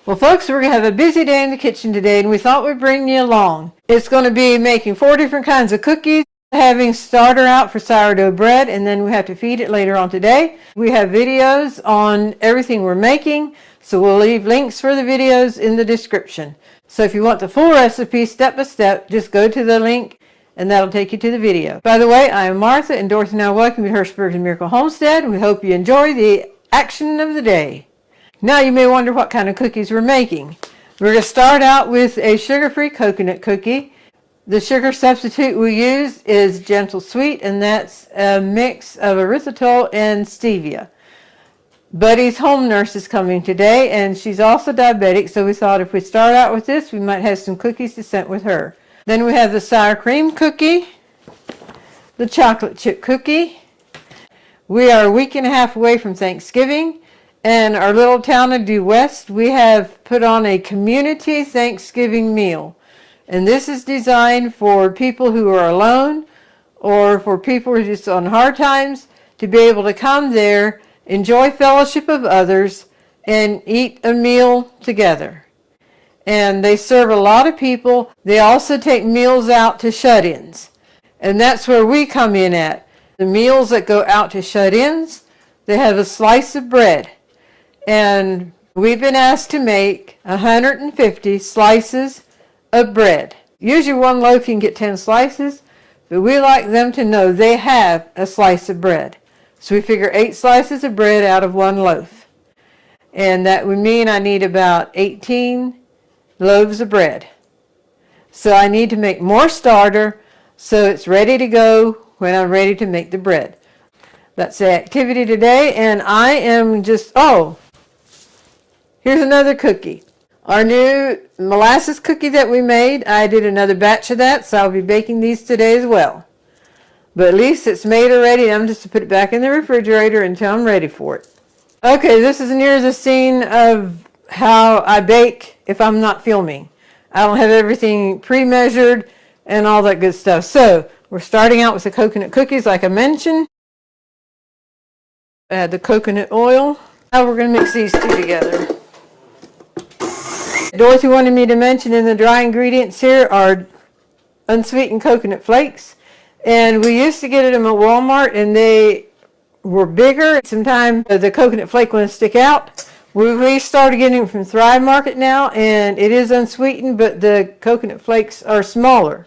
Well, folks, we're going to have a busy day in the kitchen today, and we thought we'd bring you along. It's going to be making 4 different kinds of cookies, having starter out for sourdough bread, and then we have to feed it later on today. We have videos on everything we're making, so we'll leave links for the videos in the description. So if you want the full recipe step by step, just go to the link and that'll take you to the video. By the way, I am Martha, and Dorothy and I welcome you to Hirschberg's Miracle Homestead. We hope you enjoy the action of the day. Now you may wonder what kind of cookies we're making. We're going to start out with a sugar-free coconut cookie. The sugar substitute we use is Gentle Sweet, and that's a mix of erythritol and stevia. Buddy's home nurse is coming today, and she's also diabetic, so we thought if we start out with this, we might have some cookies to send with her. Then we have the sour cream cookie, the chocolate chip cookie. We are a week and a half away from Thanksgiving. And our little town of Due West, we have put on a community Thanksgiving meal. And this is designed for people who are alone or for people who are just on hard times to be able to come there, enjoy fellowship of others, and eat a meal together. And they serve a lot of people. They also take meals out to shut-ins. And that's where we come in at. The meals that go out to shut-ins, they have a slice of bread. And we've been asked to make 150 slices of bread. Usually one loaf you can get 10 slices, but we like them to know they have a slice of bread. So we figure 8 slices of bread out of one loaf. And that would mean I need about 18 loaves of bread. So I need to make more starter so it's ready to go when I'm ready to make the bread. That's the activity today, and I am just, here's another cookie. Our new molasses cookie that we made, I did another batch of that, so I'll be baking these today as well. But at least it's made already. I'm just to put it back in the refrigerator until I'm ready for it. Okay, this is near the scene of how I bake if I'm not filming. I don't have everything pre-measured and all that good stuff. So we're starting out with the coconut cookies like I mentioned. Add the coconut oil. Now we're going to mix these two together. Dorothy wanted me to mention in the dry ingredients here are unsweetened coconut flakes. And we used to get them at Walmart, and they were bigger. Sometimes the coconut flake wouldn't stick out. We started getting them from Thrive Market now, and it is unsweetened, but the coconut flakes are smaller.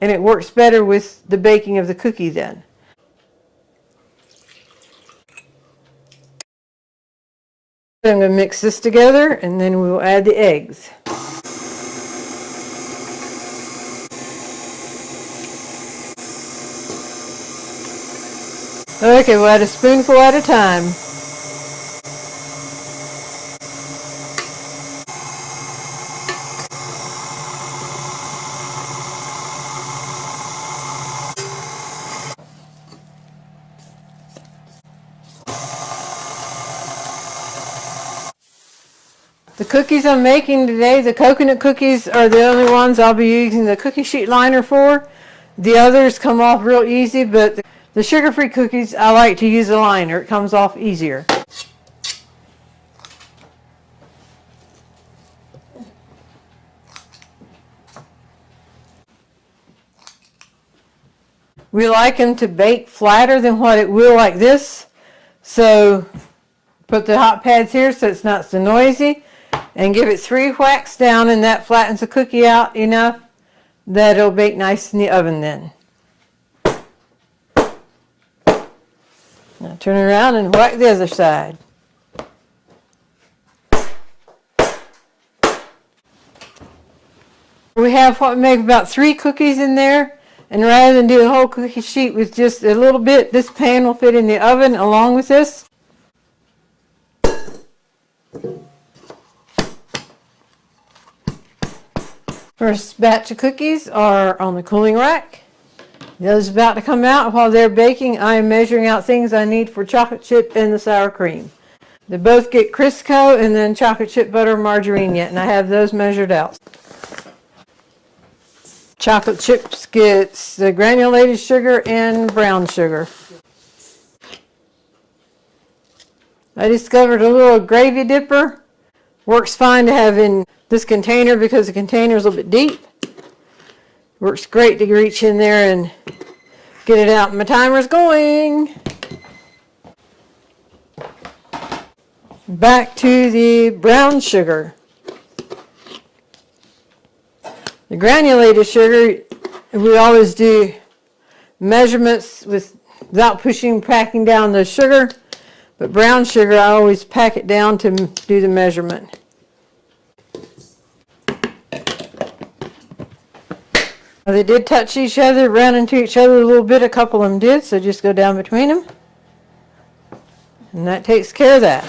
And it works better with the baking of the cookie then. I'm going to mix this together, and then we will add the eggs. Okay, we'll add a spoonful at a time. The cookies I'm making today, the coconut cookies, are the only ones I'll be using the cookie sheet liner for. The others come off real easy, but the sugar-free cookies, I like to use a liner. It comes off easier. We like them to bake flatter than what it will like this. So put the hot pads here so it's not so noisy. And give it 3 whacks down, and that flattens the cookie out enough that it'll bake nice in the oven then. Now turn it around and whack the other side. We have what we make about 3 cookies in there, and rather than do a whole cookie sheet with just a little bit, this pan will fit in the oven along with this. First batch of cookies are on the cooling rack. Those about to come out. While they're baking, I am measuring out things I need for chocolate chip and the sour cream. They both get Crisco and then chocolate chip butter and margarine yet, and I have those measured out. Chocolate chips gets the granulated sugar and brown sugar. I discovered a little gravy dipper Works fine to have in this container because the container is a little bit deep. Works great to reach in there and get it out. My timer's going. Back to the brown sugar. The granulated sugar, we always do measurements without packing down the sugar. But brown sugar, I always pack it down to do the measurement. They did touch each other, ran into each other a little bit. A couple of them did, so just go down between them. And that takes care of that.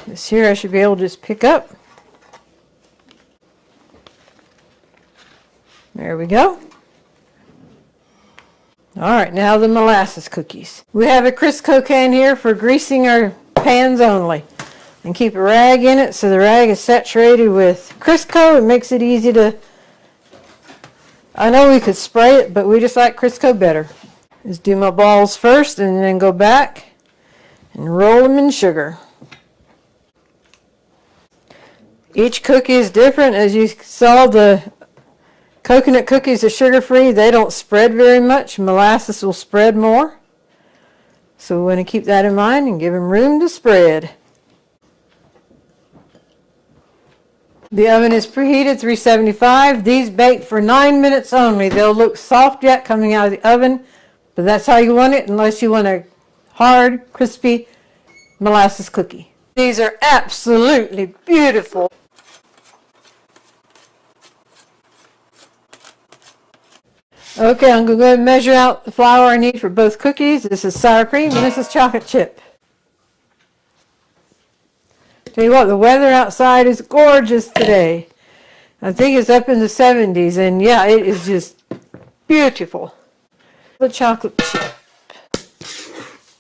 This here I should be able to just pick up. There we go. All right, now the molasses cookies. We have a Crisco can here for greasing our pans only. And keep a rag in it so the rag is saturated with Crisco. It makes it easy to... I know we could spray it, but we just like Crisco better. Just do my balls first and then go back and roll them in sugar. Each cookie is different. As you saw, the coconut cookies are sugar-free. They don't spread very much. Molasses will spread more. So we want to keep that in mind and give them room to spread. The oven is preheated 375. These bake for 9 minutes only. They'll look soft yet coming out of the oven, but that's how you want it unless you want a hard, crispy molasses cookie. These are absolutely beautiful. Okay, I'm going to go ahead and measure out the flour I need for both cookies. This is sour cream and this is chocolate chip. Tell you what, the weather outside is gorgeous today. I think it's up in the 70s, and yeah, it is just beautiful. The chocolate chip.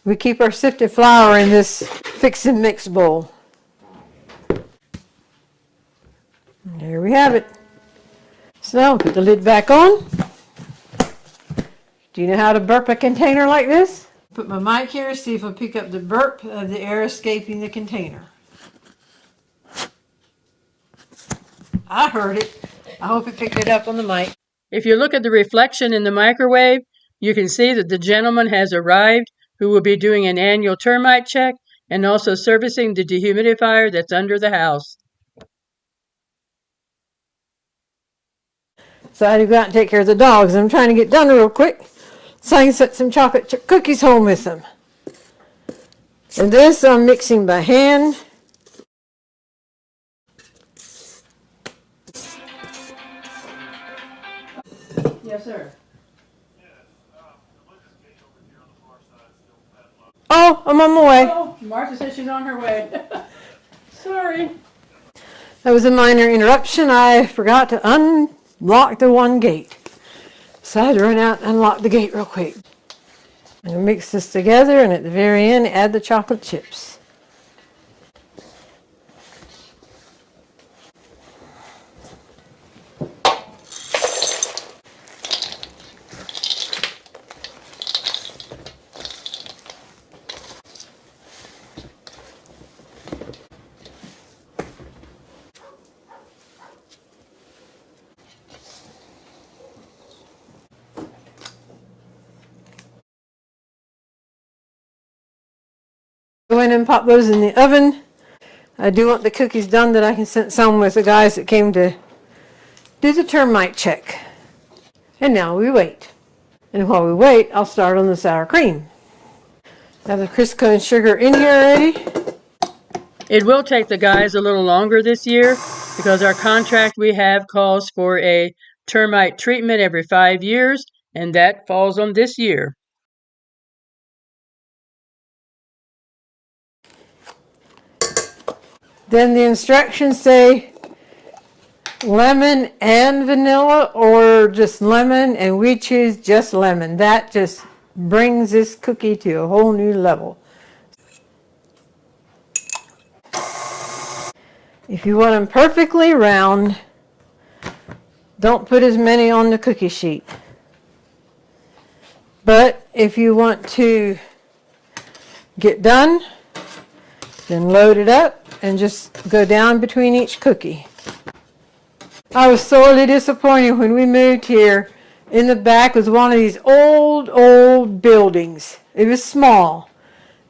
We keep our sifted flour in this fix and mix bowl. And there we have it. So I'll put the lid back on. Do you know how to burp a container like this? Put my mic here, see if I pick up the burp of the air escaping the container. I heard it. I hope it picked it up on the mic. If you look at the reflection in the microwave, you can see that the gentleman has arrived who will be doing an annual termite check and also servicing the dehumidifier that's under the house. So I had to go out and take care of the dogs. I'm trying to get done real quick so I can set some chocolate chip cookies home with them. And this I'm mixing by hand. Yes, sir. Oh, I'm on my way. Oh, Martha says she's on her way. Sorry. That was a minor interruption. I forgot to unlock the one gate. So I had to run out and unlock the gate real quick. I'm going to mix this together, and at the very end, add the chocolate chips. Go in and pop those in the oven. I do want the cookies done that I can send some with the guys that came to do the termite check. And now we wait. And while we wait, I'll start on the sour cream. I have the Crisco and sugar in here already. It will take the guys a little longer this year because our contract we have calls for a termite treatment every 5 years, and that falls on this year. Then the instructions say lemon and vanilla or just lemon, and we choose just lemon. That just brings this cookie to a whole new level. If you want them perfectly round, don't put as many on the cookie sheet. But if you want to get done, then load it up and just go down between each cookie. I was sorely disappointed when we moved here. In the back was one of these old buildings. It was small,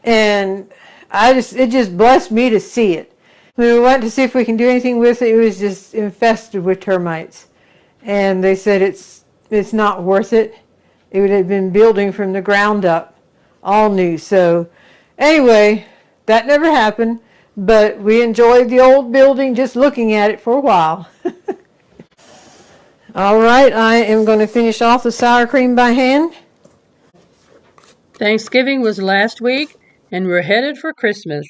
and it just blessed me to see it. When we went to see if we can do anything with it, it was just infested with termites. And they said it's not worth it. It would have been building from the ground up, all new. So anyway, that never happened, but we enjoyed the old building just looking at it for a while. All right, I am going to finish off the sour cream by hand. Thanksgiving was last week, and we're headed for Christmas.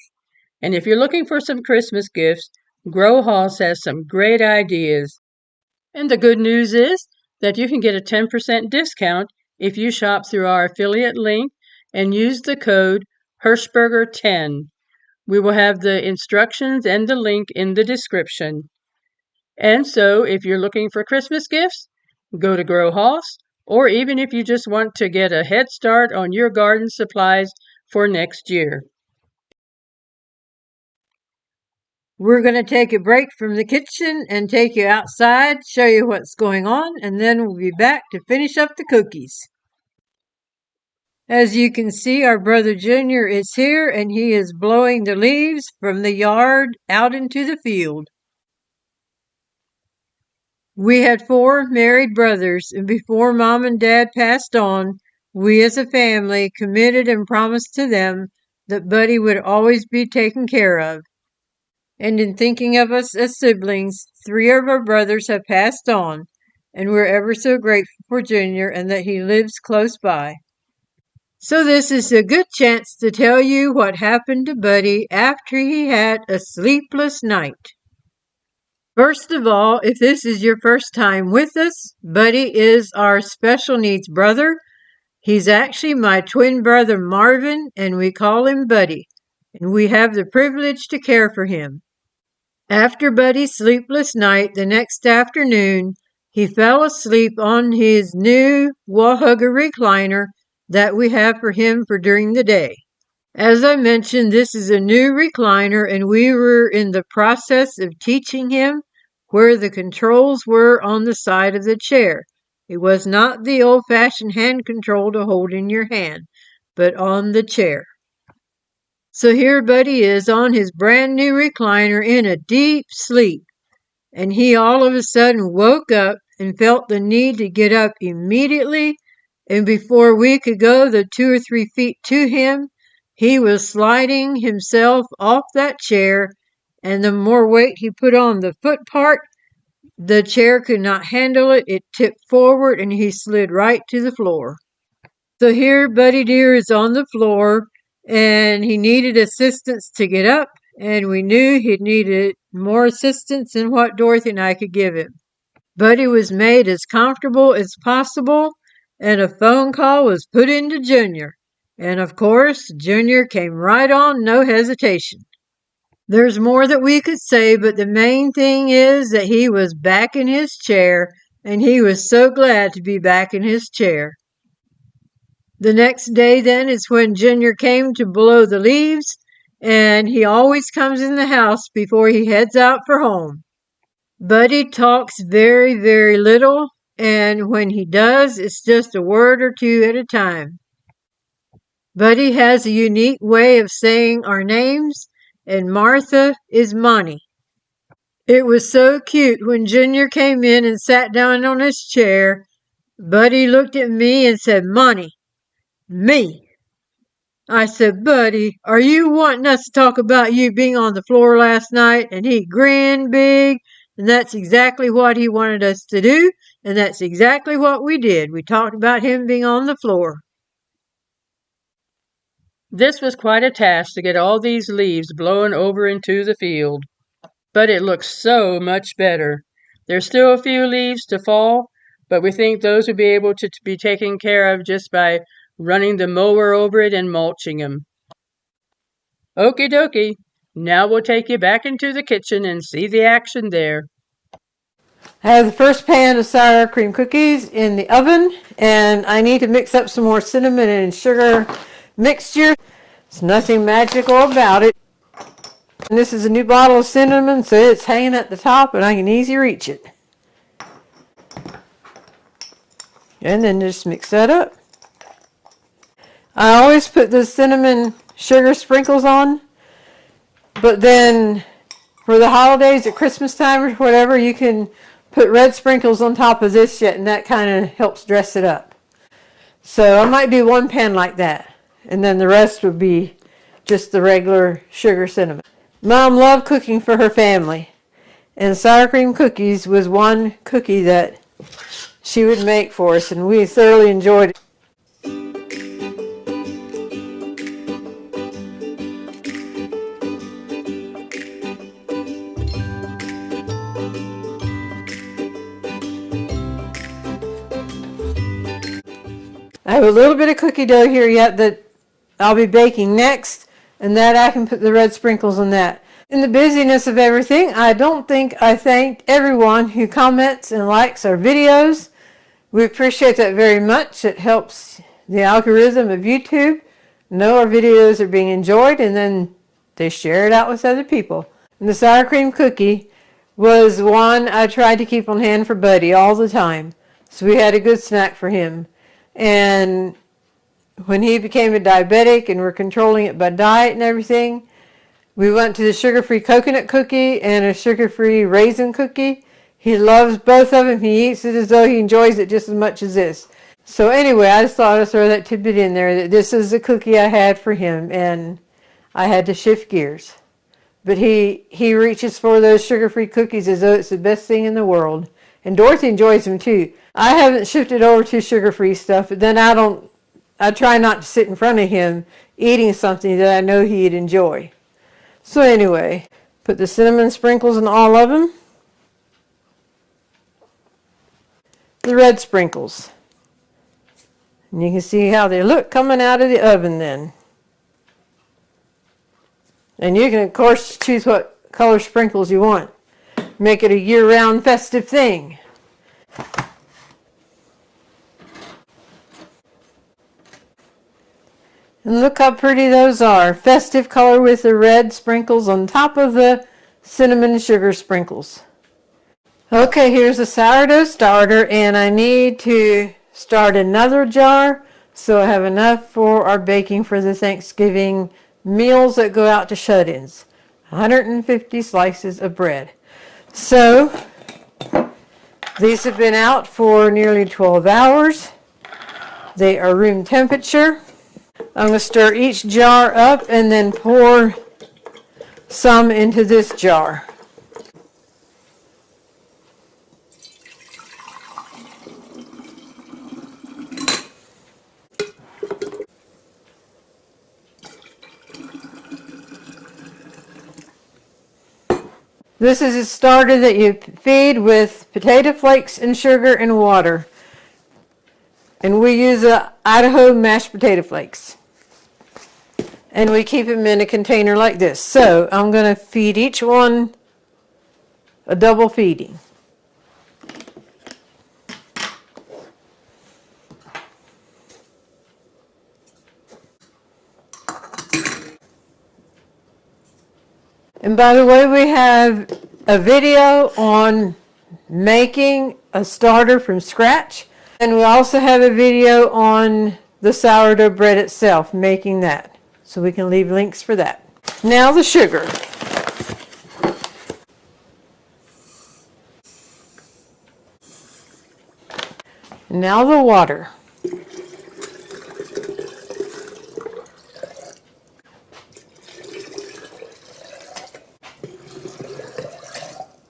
And if you're looking for some Christmas gifts, Grow House has some great ideas. And the good news is that you can get a 10% discount if you shop through our affiliate link and use the code Hirschberger10. We will have the instructions and the link in the description. And so if you're looking for Christmas gifts, go to Grow House, or even if you just want to get a head start on your garden supplies for next year. We're going to take a break from the kitchen and take you outside, show you what's going on, and then we'll be back to finish up the cookies. As you can see, our brother Junior is here, and he is blowing the leaves from the yard out into the field. We had 4 married brothers, and before Mom and Dad passed on, we as a family committed and promised to them that Buddy would always be taken care of. And in thinking of us as siblings, 3 of our brothers have passed on, and we're ever so grateful for Junior and that he lives close by. So this is a good chance to tell you what happened to Buddy after he had a sleepless night. First of all, if this is your first time with us, Buddy is our special needs brother. He's actually my twin brother Marvin, and we call him Buddy, and we have the privilege to care for him. After Buddy's sleepless night the next afternoon, he fell asleep on his new wall hugger recliner that we have for him for during the day. As I mentioned, this is a new recliner, and we were in the process of teaching him where the controls were on the side of the chair. It was not the old-fashioned hand control to hold in your hand, but on the chair. So here Buddy is on his brand new recliner in a deep sleep, and he all of a sudden woke up and felt the need to get up immediately, and before we could go the 2 or 3 feet to him, he was sliding himself off that chair, and the more weight he put on the foot part, the chair could not handle it. It tipped forward, and he slid right to the floor. So here Buddy dear is on the floor, and he needed assistance to get up, and we knew he needed more assistance than what Dorothy and I could give him. Buddy was made as comfortable as possible, and a phone call was put into Junior. And of course, Junior came right on, no hesitation. There's more that we could say, but the main thing is that he was back in his chair, and he was so glad to be back in his chair. The next day then is when Junior came to blow the leaves, and he always comes in the house before he heads out for home. Buddy talks very, very little, and when he does, it's just a word or 2 at a time. Buddy has a unique way of saying our names, and Martha is Monty. It was so cute when Junior came in and sat down on his chair. Buddy looked at me and said, "Monty." Me. I said, "Buddy, are you wanting us to talk about you being on the floor last night?" And he grinned big, and that's exactly what he wanted us to do, and that's exactly what we did. We talked about him being on the floor. This was quite a task to get all these leaves blown over into the field, but it looks so much better. There's still a few leaves to fall, but we think those will be able to be taken care of just by running the mower over it and mulching them. Okie dokie, now we'll take you back into the kitchen and see the action there. I have the first pan of sour cream cookies in the oven, and I need to mix up some more cinnamon and sugar mixture. There's nothing magical about it. And this is a new bottle of cinnamon, so it's hanging at the top and I can easily reach it. And then just mix that up. I always put the cinnamon sugar sprinkles on, but then for the holidays at Christmas time or whatever, you can put red sprinkles on top of this yet, and that kind of helps dress it up. So I might do one pan like that, and then the rest would be just the regular sugar cinnamon. Mom loved cooking for her family, and sour cream cookies was one cookie that she would make for us, and we thoroughly enjoyed it. I have a little bit of cookie dough here yet that I'll be baking next, and that I can put the red sprinkles on that. In the busyness of everything, I don't think I thanked everyone who comments and likes our videos. We appreciate that very much. It helps the algorithm of YouTube know our videos are being enjoyed, and then they share it out with other people. And the sour cream cookie was one I tried to keep on hand for Buddy all the time, so we had a good snack for him. And when he became a diabetic and we're controlling it by diet and everything, we went to the sugar-free coconut cookie and a sugar-free raisin cookie. He loves both of them. He eats it as though he enjoys it just as much as this. So anyway, I just thought I'd throw that tidbit in there, that this is the cookie I had for him, and I had to shift gears. But he reaches for those sugar-free cookies as though it's the best thing in the world. And Dorothy enjoys them too. I haven't shifted over to sugar-free stuff, but then I try not to sit in front of him eating something that I know he'd enjoy. So anyway, put the cinnamon sprinkles in all of them. The red sprinkles. And you can see how they look coming out of the oven then. And you can, of course, choose what color sprinkles you want. Make it a year-round festive thing. And look how pretty those are. Festive color with the red sprinkles on top of the cinnamon sugar sprinkles. Okay, here's the sourdough starter, and I need to start another jar so I have enough for our baking for the Thanksgiving meals that go out to shut-ins. 150 slices of bread. So these have been out for nearly 12 hours. They are room temperature. I'm going to stir each jar up and then pour some into this jar. This is a starter that you feed with potato flakes and sugar and water. And we use Idaho mashed potato flakes. And we keep them in a container like this. So I'm going to feed each one a double feeding. And by the way, we have a video on making a starter from scratch. And we also have a video on the sourdough bread itself, making that. So we can leave links for that. Now the sugar. Now the water.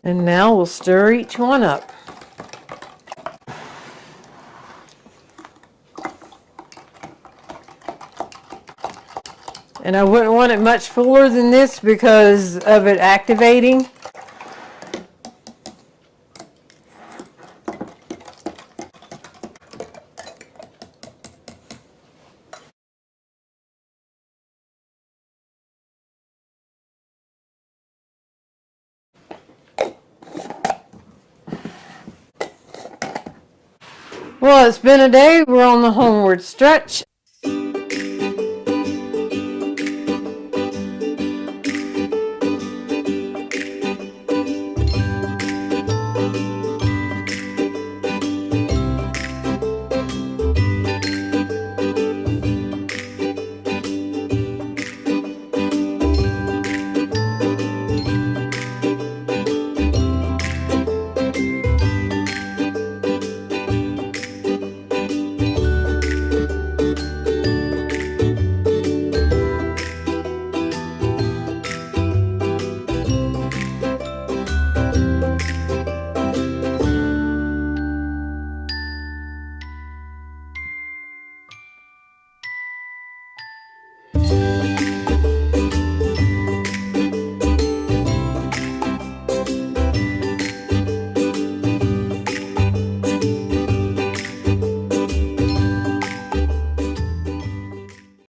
And now we'll stir each one up. And I wouldn't want it much fuller than this because of it activating. Well, it's been a day. We're on the homeward stretch.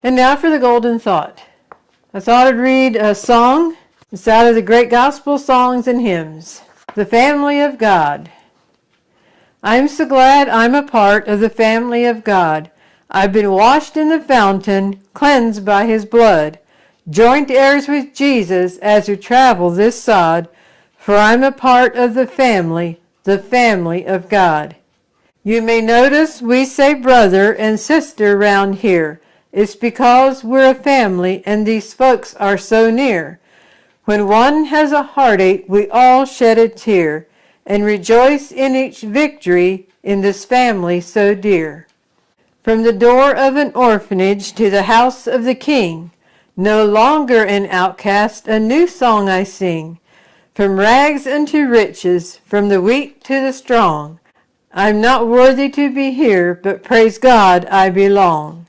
And now for the golden thought. I thought I'd read a song. It's out of the Great Gospel Songs and Hymns. The Family of God. I'm so glad I'm a part of the family of God. I've been washed in the fountain, cleansed by His blood, joint heirs with Jesus as we travel this sod, for I'm a part of the family of God. You may notice we say brother and sister round here. It's because we're a family and these folks are so near. When one has a heartache, we all shed a tear and rejoice in each victory in this family so dear. From the door of an orphanage to the house of the King, no longer an outcast, a new song I sing. From rags unto riches, from the weak to the strong, I'm not worthy to be here, but praise God I belong.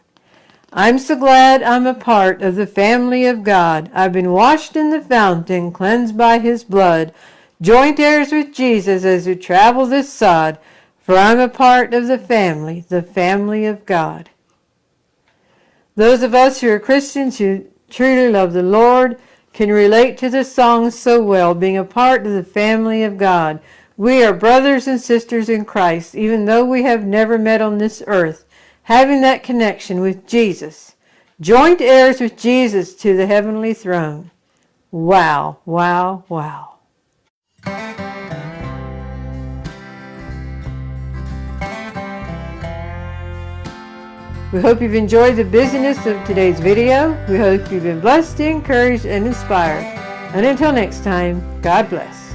I'm so glad I'm a part of the family of God. I've been washed in the fountain, cleansed by His blood, joint heirs with Jesus as we travel this sod, for I'm a part of the family of God. Those of us who are Christians who truly love the Lord can relate to the songs so well, being a part of the family of God. We are brothers and sisters in Christ, even though we have never met on this earth, having that connection with Jesus, joint heirs with Jesus to the heavenly throne. Wow, wow, wow. We hope you've enjoyed the busyness of today's video. We hope you've been blessed, encouraged, and inspired. And until next time, God bless.